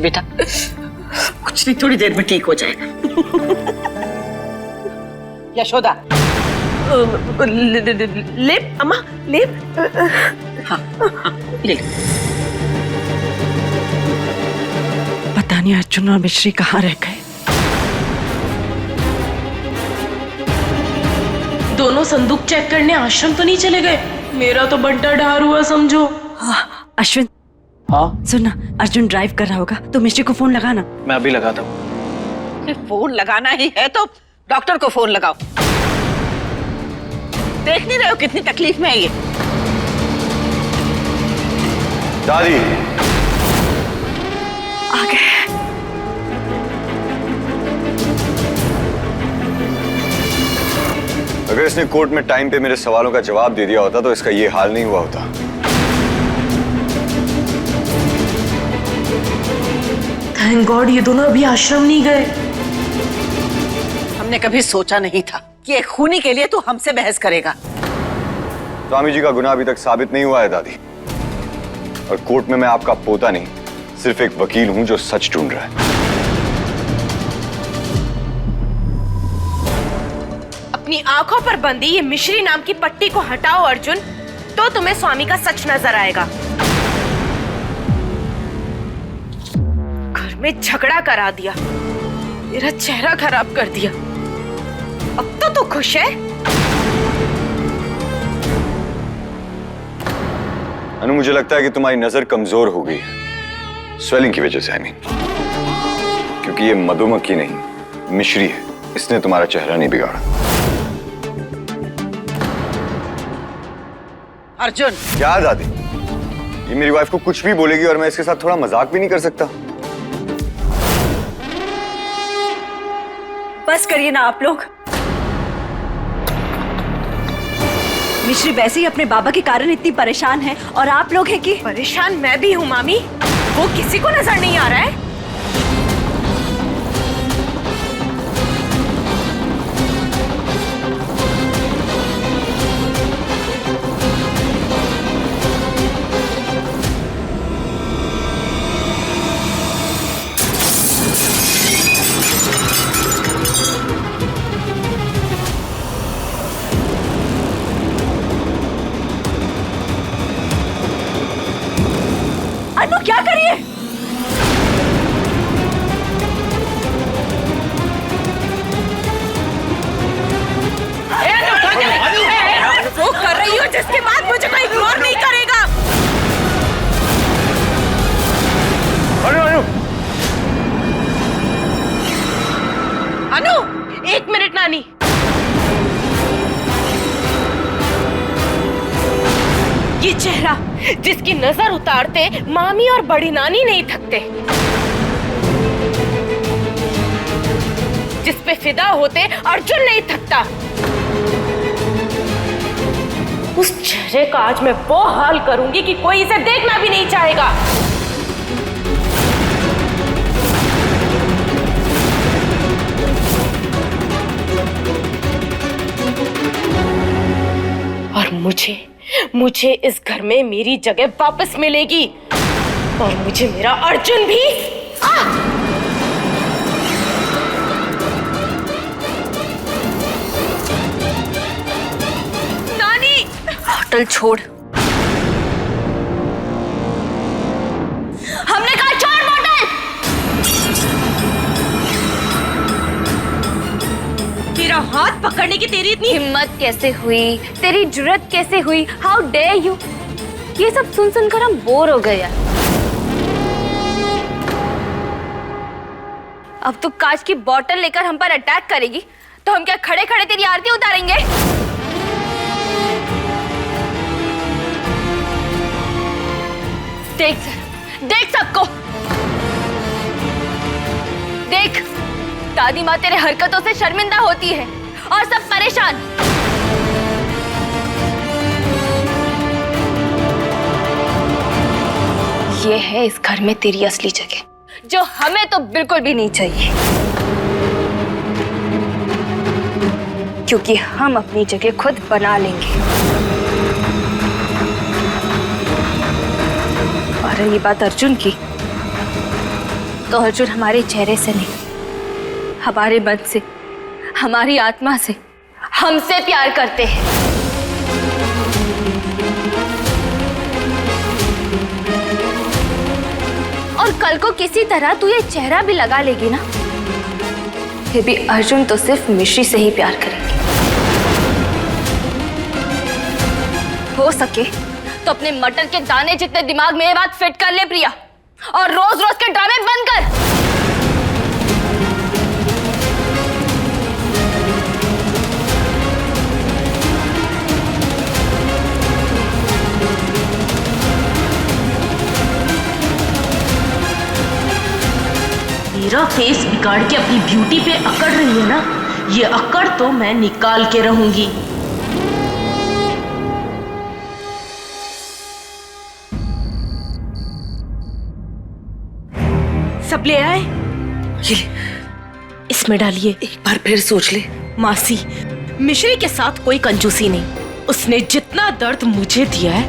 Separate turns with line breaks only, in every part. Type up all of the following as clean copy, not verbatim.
बेटा, कुछ नहीं, थोड़ी देर में ठीक हो जाएगा। यशोदा, लेप अम्मा, लेप। हाँ, ले।
पता नहीं अर्जुन और मिश्री कहाँ रह गए।
दोनों संदूक चेक करने आश्रम तो नहीं चले गए? मेरा तो बंटा ढार हुआ समझो।
अश्विन,
हाँ
सुनना, अर्जुन ड्राइव कर रहा होगा तो मिश्री को फोन लगाना।
मैं अभी लगाता हूँ।
फोन लगाना ही है तो डॉक्टर को फोन लगाओ। देख नहीं रहे हो कितनी तकलीफ में है ये?
दादी
आ गए।
अगर इसने कोर्ट में टाइम पे मेरे सवालों का जवाब दे दिया होता तो इसका ये हाल नहीं हुआ होता।
थैंक गॉड ये दोनों अभी आश्रम नहीं गए।
हमने कभी सोचा नहीं था कि एक खूनी के लिए तू हमसे बहस करेगा।
स्वामी जी का गुनाह अभी तक साबित नहीं हुआ है दादी, और कोर्ट में मैं आपका पोता नहीं, सिर्फ एक वकील हूं जो सच ढूंढ रहा है।
अपनी आंखों पर बंधी ये मिश्री नाम की पट्टी को हटाओ अर्जुन, तो तुम्हें स्वामी का सच नजर आएगा। घर में झगड़ा करा दिया, मेरा चेहरा खराब कर दिया, अब तो तू खुश है?
अनु, मुझे लगता है कि तुम्हारी नजर कमजोर हो गई है, स्वेलिंग की वजह से। क्योंकि ये मधुमक्खी नहीं, मिश्री है, इसने तुम्हारा चेहरा नहीं बिगाड़ा।
अर्जुन,
क्या दादी, ये मेरी वाइफ को कुछ भी बोलेगी और मैं इसके साथ थोड़ा मजाक भी नहीं कर सकता?
बस करिए ना आप लोग। मिश्री वैसे ही अपने बाबा के कारण इतनी परेशान है और आप लोग हैं कि
परेशान मैं भी हूँ मामी, वो किसी को नजर नहीं आ रहा है।
अनु क्या करिए?
वो कर रही हो जिसके बाद मुझे कोई इग्नोर नहीं करेगा। अनु, एक मिनट नानी। ये चेहरा जिसकी नजर उतारते मामी और बड़ी नानी नहीं थकते, जिस पे फिदा होते अर्जुन नहीं थकता, उस चेहरे का आज मैं वो हाल करूंगी कि कोई इसे देखना भी नहीं चाहेगा। और मुझे इस घर में मेरी जगह वापस मिलेगी, और मुझे मेरा अर्जुन भी। नानी,
होटल छोड़। हमने कहा छोड़ बोतल।
तेरा हाथ पकड़ने की तेरी इतनी
हिम्मत कैसे हुई, तेरी जुर्रत कैसे हुई? How dare you? ये सब सुन सुनकर हम बोर हो गए यार। अब तू कांच की बोतल लेकर हम पर अटैक करेगी तो हम क्या खड़े खड़े तेरी आरती उतारेंगे? देख सबको देख, दादी माँ तेरे हरकतों से शर्मिंदा होती है और सब परेशान। ये है इस घर में तेरी असली जगह, जो हमें तो बिल्कुल भी नहीं चाहिए, क्योंकि हम अपनी जगह खुद बना लेंगे। और रही बात अर्जुन की, तो अर्जुन हमारे चेहरे से नहीं, हमारे मन से, हमारी आत्मा से हमसे प्यार करते हैं। और कल को किसी तरह तू ये चेहरा भी लगा लेगी ना, फिर भी अर्जुन तो सिर्फ मिश्री से ही प्यार करेंगे। हो सके तो अपने मटर के दाने जितने दिमाग में ये बात फिट कर ले प्रिया, और रोज रोज के ड्रामे बंद कर।
मेरा फेस बिगाड़ के अपनी ब्यूटी पे अकड़ रही है ना, ये अकड़ तो मैं निकाल के रहूंगी। सब ले आए?
ये
इसमें डालिए।
एक बार फिर सोच ले।
मासी, मिश्री के साथ कोई कंजूसी नहीं। उसने जितना दर्द मुझे दिया है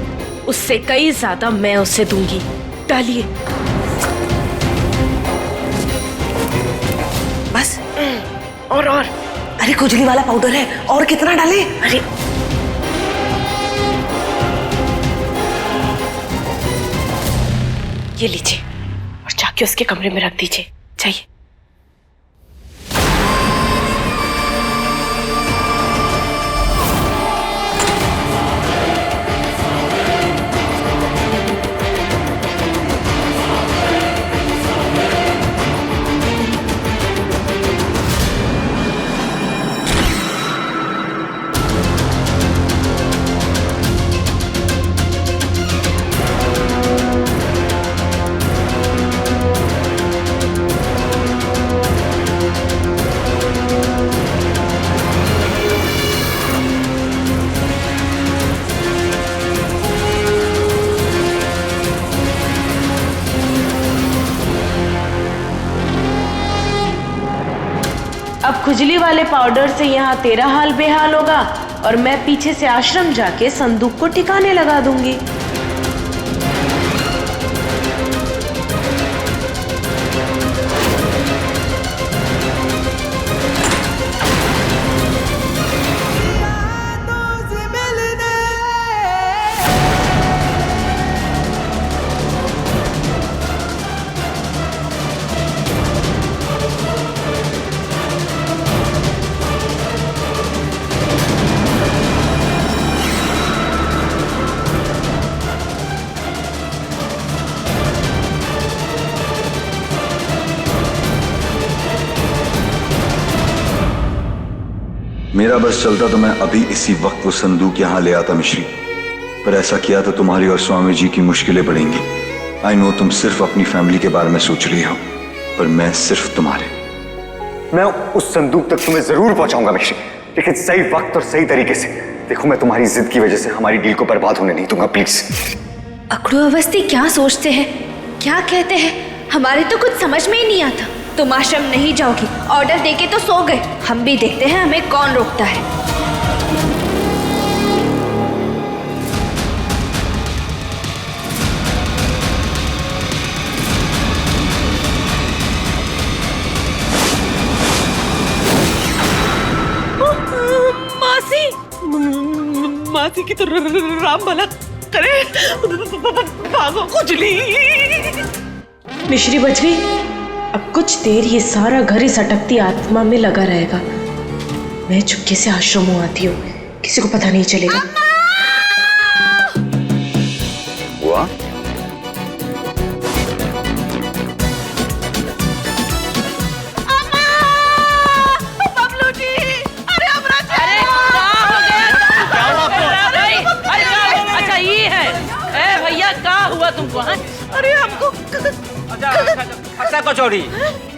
उससे कई ज्यादा मैं उसे दूंगी। डालिए।
बस
और
अरे खुजली वाला पाउडर है, और कितना डाले?
अरे ये लीजिए और जाके उसके कमरे में रख दीजिए। चाहिए? अब खुजली वाले पाउडर से यहाँ तेरा हाल बेहाल होगा और मैं पीछे से आश्रम जाके संदूक को ठिकाने लगा दूंगी।
मेरा बस चलता तो मैं अभी इसी वक्त वो संदूक यहाँ ले आता मिश्री, पर ऐसा किया तो तुम्हारी और स्वामी जी की मुश्किलें बढ़ेंगी। आई नो तुम सिर्फ अपनी फैमिली के बारे में सोच रही हो, पर मैं सिर्फ तुम्हारे। मैं उस संदूक तक तुम्हें जरूर पहुंचाऊंगा मिश्री, लेकिन सही वक्त और सही तरीके से। देखो मैं तुम्हारी जिद की वजह से हमारी डील को बर्बाद होने नहीं दूंगा, प्लीज।
अकड़ू अवस्थी क्या सोचते हैं, क्या कहते हैं, हमारे तो कुछ समझ में ही नहीं आता। तुम आश्रम नहीं जाओगी, ऑर्डर देके तो सो गए। हम भी देखते हैं हमें कौन रोकता है।
मासी, मासी की तो राम भला करे। भागो खुजली। मिश्री बच गई। अब कुछ देर ये सारा घर इस अटकती आत्मा में लगा रहेगा। मैं चुपके से आश्रम में आती हूँ, किसी को पता नहीं चलेगा।
हुआ?
बबलू जी, अरे अमरा जी,
अच्छा ये है। ए भैया क्या हुआ तुमको?
अरे हमको
खफसा कचौड़ी।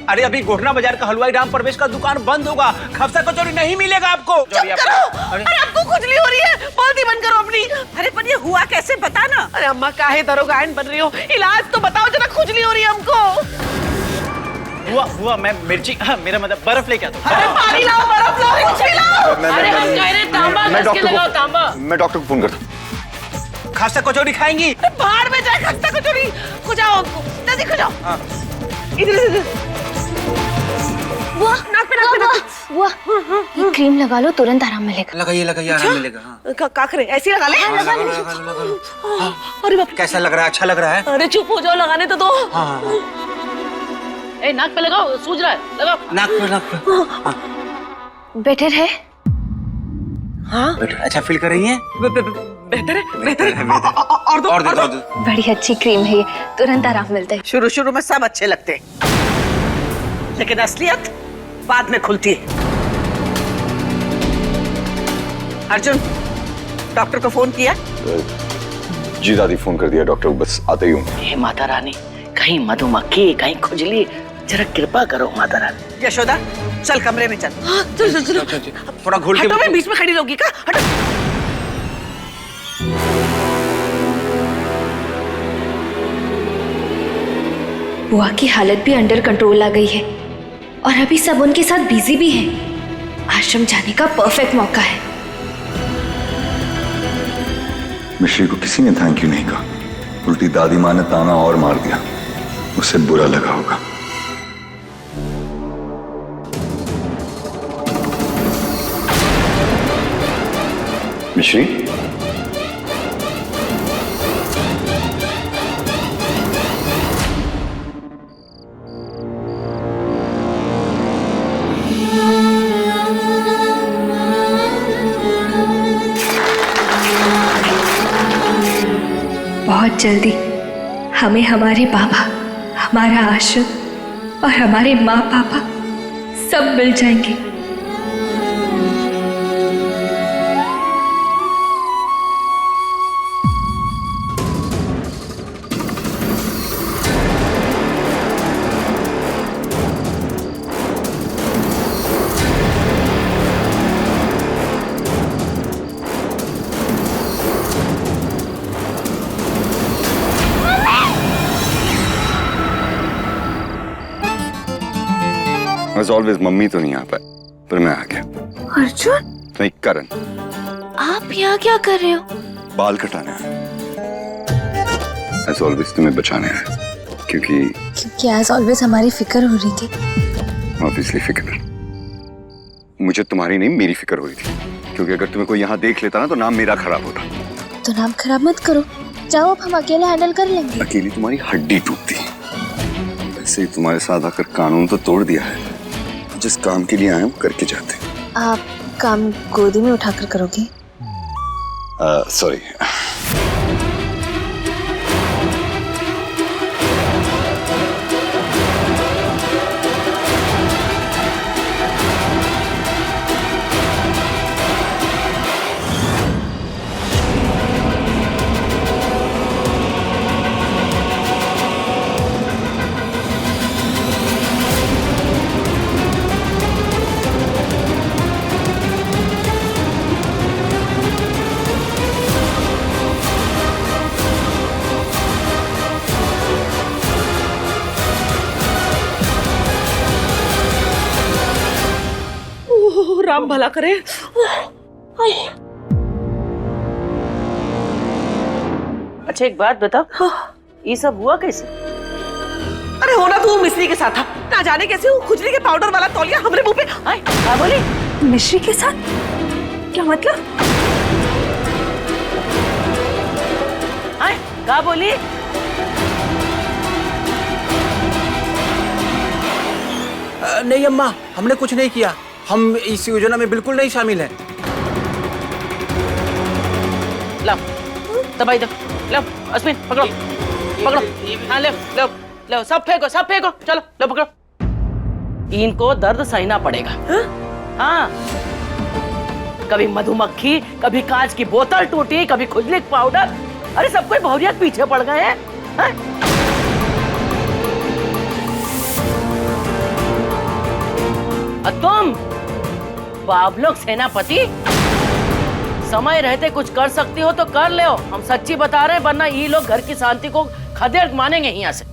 अरे अभी गोठना बाजार का हलवाई राम परवेश का दुकान बंद होगा, खफसा कचौड़ी नहीं मिलेगा आपको।
अरे हमको खुजली हो रही है, बाल्टी बंद करो अपनी। अरे पर ये हुआ कैसे, बता ना। अरे अम्मा काहे दरोगाइन बन रही हो, इलाज तो बताओ जरा, खुजली हो रही है हमको।
हुआ मैं मिर्ची, मेरा मतलब बर्फ लेके आता हूं।
अरे पानी लाओ, बर्फ लाओ, कुछ भी लाओ।
अरे हम कह रहे तांबा कस के लगाओ, तांबा।
मैं डॉक्टर को फोन करता हूँ।
खफसा कचौड़ी खाएंगी?
बाहर में जाए खस्ता कचौड़ी। खुजाओ हमको, जल्दी खुजाओ। इधर
बुआ
नाक पे नाक पे
बुआ ये क्रीम लगा लो, तुरंत आराम मिलेगा।
लगाइए लगाइए, आराम मिलेगा। हाँ
का करे ऐसे ही लगा ले।
लगा लो, लगा लो, लगा लो।
अरे बाप रे।
कैसा लग रहा है? अच्छा लग रहा है?
अरे चुप हो जाओ, लगाने तो दो।
हाँ हाँ हाँ।
ए नाक पे लगाओ, सूज रहा है, लगाओ।
नाक पे, नाक पे।
बेटर है?
हाँ
बेटर, अच्छा फील कर रही है?
बेहतर है, बेहतर है। और दो,
और दे, और दे।
बड़ी अच्छी क्रीम है ये, तुरंत आराम मिलता है।
शुरू शुरू में सब अच्छे लगते हैं, लेकिन असलियत बाद में खुलती है। अर्जुन, डॉक्टर को फोन किया?
जी दादी, फोन कर दिया डॉक्टर, बस आते ही हूँ।
हे माता रानी, कहीं मधुमक्खी, कहीं खुजली, जरा कृपा करो माता रानी। यशोदा, चल कमरे में चल। हाँ, चल चल चल।
थोड़ा घोल के।
हटो, मैं बीच में खड़ी रहोगी का? हटो।
बुआ की हालत भी अंडर कंट्रोल आ गई है और अभी सब उनके साथ बिजी भी हैं। आश्रम जाने का परफेक्ट मौका है।
मिश्री को किसी ने थैंक यू नहीं कहा, उल्टी दादी माँ ने ताना और मार दिया। उसे बुरा लगा होगा। मिश्री,
बहुत जल्दी हमें हमारे बाबा, हमारा आश्रम और हमारे माँ पापा सब मिल जाएंगे।
As always, मम्मी तो नहीं आ पाए, पर मैं आ गया।
अर्जुन,
नहीं, करण।
आप यहाँ क्या कर रहे हो?
बाल कटाने आया। As always, तुम्हें बचाने आया, क्योंकि
एज ऑलवेज हमारी फिक्र हो रही थी।
ऑब्वियसली फिक्र। मुझे तुम्हारी नहीं, मेरी फिक्र हो रही थी, क्योंकि अगर तुम्हें कोई यहाँ देख लेता ना तो नाम मेरा खराब होता।
तो नाम खराब मत करो, जाओ, अब हम अकेले हैंडल कर लेंगे।
अकेली तुम्हारी हड्डी टूटती। वैसे ही तुम्हारे साथ आकर कानून तो तोड़ दिया है। जिस काम के लिए आए वो करके जाते।
आप काम गोदी में उठाकर करोगे?
सॉरी।
राम भला करे। अच्छा एक बात बता, ये सब हुआ कैसे? अरे होना तो मिश्री के साथ था, ना जाने कैसे वो खुजली के पाउडर वाला तौलिया हमरे मुंह पे। आए, क्या बोली?
मिश्री के साथ? क्या मतलब?
आए, क्या बोली?
नहीं अम्मा, हमने कुछ नहीं किया। हम इस योजना में बिल्कुल नहीं शामिल हैं।
लाओ, दबाई दो। लो, अश्विन पकड़ो, पकड़ो। हाँ ले, लो, लो, सब फेंको, सब फेंको। चलो, लो पकड़ो। इनको दर्द सहना पड़ेगा। हाँ, कभी मधुमक्खी, कभी कांच की बोतल टूटी, कभी खुजली पाउडर। अरे सब कोई बहुरियत पीछे पड़ गए हैं। तुम बाबलोग सेनापति, समय रहते कुछ कर सकती हो तो कर ले। हम सच्ची बता रहे हैं, वरना ये लोग घर की शांति को खदेड़ मानेंगे यहाँ से।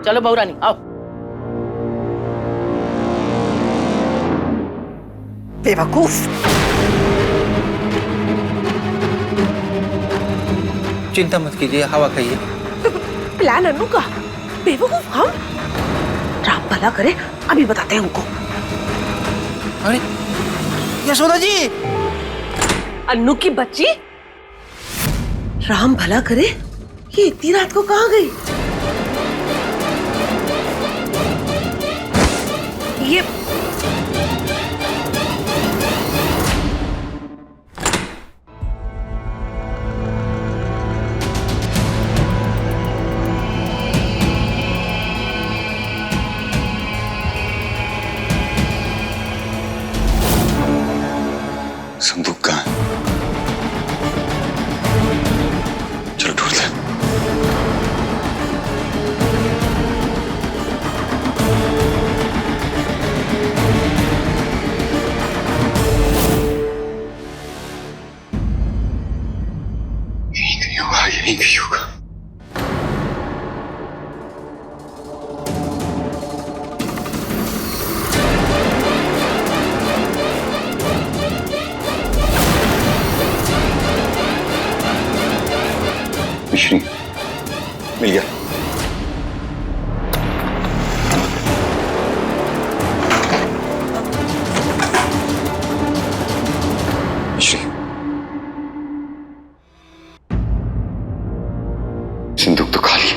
चलो बहुरानी आओ। बेवकूफ।
चिंता मत कीजिए, हवा खाइए।
प्लान अन्नू का? बेवकूफ हम? राम भला करे, अभी बताते हैं उनको।
अरे यशोदा जी,
अन्नू की बच्ची? राम भला करे, ये इतनी रात को कहाँ गई? ये
संदूक कहाँ है? चलो ढूंढते हैं। यहीं कहीं होगा, यहीं कहीं होगा। मिश्री, मिल गया। मिश्री, संदूक तो खाली है।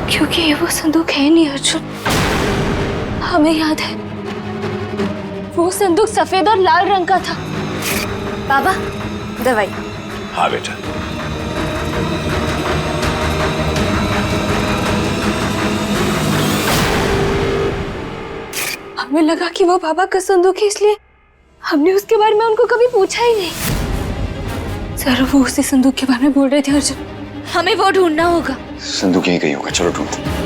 क्योंकि ये वो संदूक है नहीं अर्जुन। हमें याद है, वो संदूक सफेद और लाल रंग का था। बाबा, दवाई।
हाँ बेटा।
हमें लगा कि वो बाबा का संदूक है, इसलिए हमने उसके बारे में उनको कभी पूछा ही नहीं। सर, वो उसी संदूक के बारे में बोल रहे थे अर्जुन। हमें वो ढूंढना होगा।
संदूक यहीं कहीं होगा, चलो ढूंढते हैं।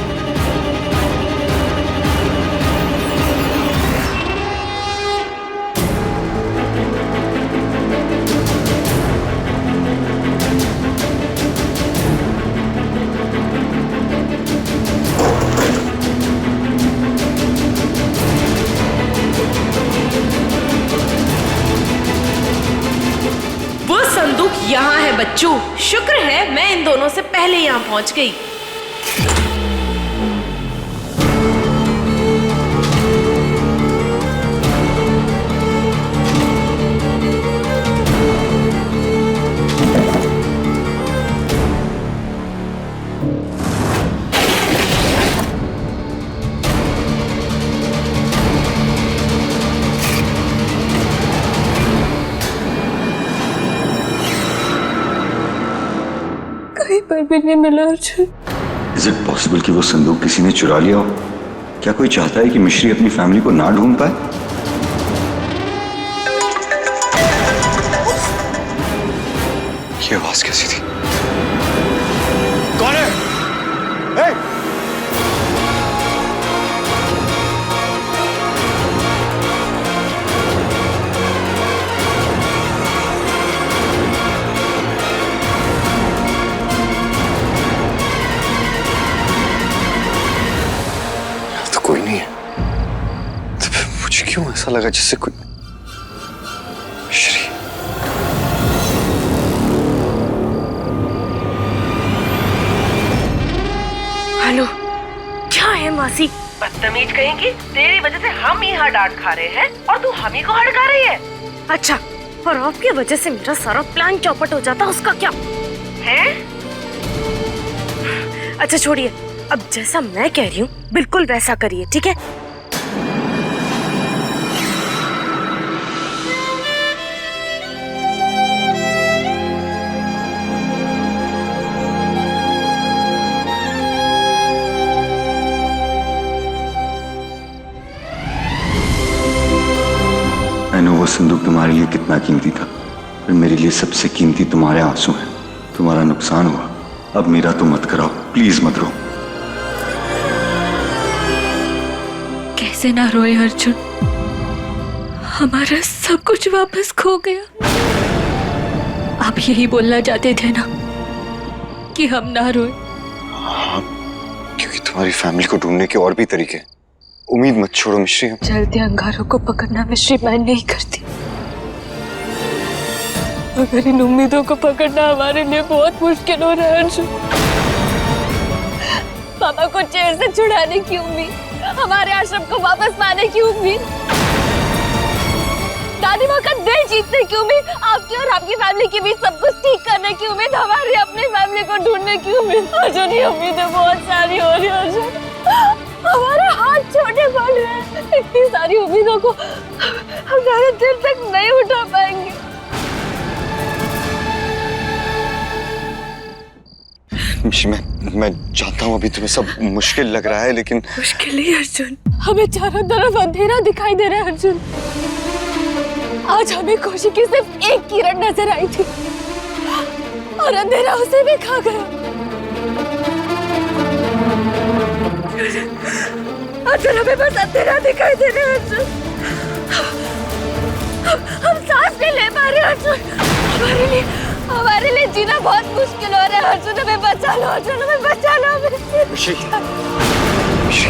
वो संदूक यहाँ है बच्चों। शुक्र है मैं इन दोनों से पहले यहाँ पहुंच गई।
कहीं पर भी नहीं मिला अर्जुन।
इज इट पॉसिबल कि वो संदूक किसी ने चुरा लिया हो? क्या कोई चाहता है कि मिश्री अपनी फैमिली को ना ढूंढ पाए? ये आवाज कैसी थी? कौन है? कोई नहीं है, तो फिर मुझे क्यों ऐसा लगा जैसे कोई... मिश्री,
हेलो, क्या है मासी? बदतमीज कहेंगी, तेरी वजह से हम यहाँ डांट खा रहे हैं और तू हम ही को हड़का रही है। अच्छा, और आपकी वजह से मेरा सारा प्लान चौपट हो जाता, उसका क्या है? अच्छा छोड़िए, अब जैसा मैं कह रही हूँ बिल्कुल वैसा करिए, ठीक है?
मैंने वो संदूक तुम्हारे लिए कितना कीमती था, पर मेरे लिए सबसे कीमती तुम्हारे आंसू हैं। तुम्हारा नुकसान हुआ, अब मेरा तो मत कराओ, प्लीज मत रो।
कैसे ना रोए अर्जुन, हमारा सब कुछ वापस खो गया। आप यही बोलना चाहते थे ना कि हम ना रोए?
हाँ, क्योंकि तुम्हारी फैमिली को ढूंढने के और भी तरीके हैं। उम्मीद मत छोड़ो मिश्री।
जलते अंगारों को पकड़ना मिश्री मैं नहीं करती, मगर इन उम्मीदों को पकड़ना हमारे लिए बहुत मुश्किल हो रहा है अर्जुन। पापा को चेयर से छुड़ाने की उम्मीद, हमारे आश्रम को वापस पाने की उम्मीद, दादी माँ का दिल जीतने की उम्मीद, आपकी और आपकी फैमिली के बीच सब कुछ ठीक करने की उम्मीद, हमारी अपनी फैमिली को ढूंढने की उम्मीद। अर्जुन, ये उम्मीदें बहुत सारी हो रही है अर्जुन, हमारे हाथ छोटे पड़ रहे हैं। इतनी सारी उम्मीदों को हम ज़्यादा देर तक नहीं उठा पाएंगे।
मिशी, मैं जानता हूँ अभी तुम्हें सब मुश्किल लग रहा है, लेकिन
मुश्किल ही अर्जुन, हमें चारों तरफ अंधेरा दिखाई दे रहा है अर्जुन। आज हमें खुशी की सिर्फ एक किरण नजर आई थी और अंधेरा उसे भी खा गया। अर्जुन, हमें बस अंधेरा दिखाई दे रहा है अर्जुन, हम सांस नहीं ले पा रहे अर्जुन, हमारे लिए जीना बहुत मुश्किल हो रहा है अर्जुन, हमें बचा लो अर्जुन, हमें बचा लो।
मिशी, मिशी,